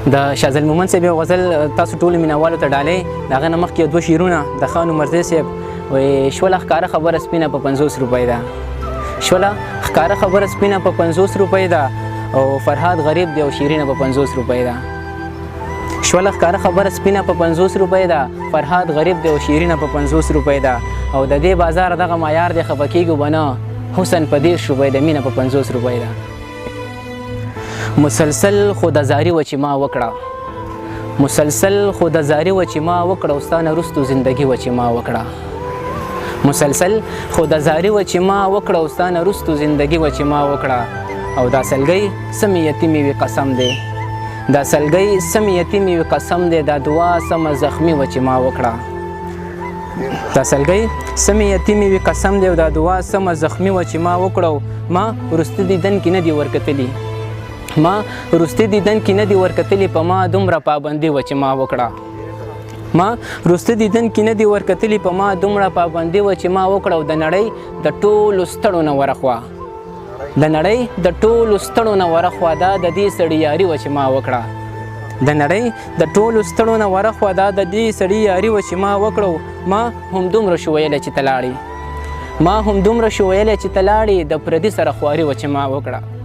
د شازل مومن صاحب یو غزل تاسو ټولو مینهوالو ته ډالۍ د هغه نه مخکې دوه شعرونه د خان عمرزی صاحب وایي شوله ښکاره خبره سپینه په 50 روپۍ ده شوله ښکاره خبره سپینه په 50 روپۍ ده او فرهاد غریب دی او شیرینه په 50 روپۍ ده شوله ښکاره خبره سپینه په 50 روپۍ ده فرهاد غریب دی او شیرینه په 50 روپۍ ده او د دې بازار دغه معیار دی خفه کېږو به نه حسن په 10 روپۍ ده مینه په 50 روپۍ ده مسلسل خودازاري و چې ما وکړه مسلسل خودازاري و چې ما وکړه او ستا نه وروستو زندګي و چې ما وکړه مسلسل خودازاري و چې ما وکړه او ستا نه وروستو زندګي و چې ما وکړه او دا سلګۍ سمې یتیمې وي قسم دی دا سلګۍ سمې یتیمې وي قسم دی دا دعا سمه زخمي و چې ما وکړه دا سلګۍ سمې یتیمې وي قسم دی او دا دعا سمه زخمي و چې ما وکړه ما وروستي دیدن کې نه دي ورکتلي ما وروستي دیدن کې نه دي ورکتلي په ما دومره پابندي و چې ما وکړه ما وروستي دیدن کې نه دي ورکتلي په ما دومره پابندي و چې ما وکړه او د نړۍ د ټولو ستړو نه ورخوا د نړۍ د ټولو ستړو نه ورخوا دا د دې سړي یاري و چې ما وکړه د نړۍ د ټولو ستړو نه ورخوا دا د دې سړي یاري و چې ما وکړه ما هم دومره شو ویلی چې ته لاړې ما هم دومره شو ویلی چې ته لاړې د پردي سره خواري و چې ما وکړه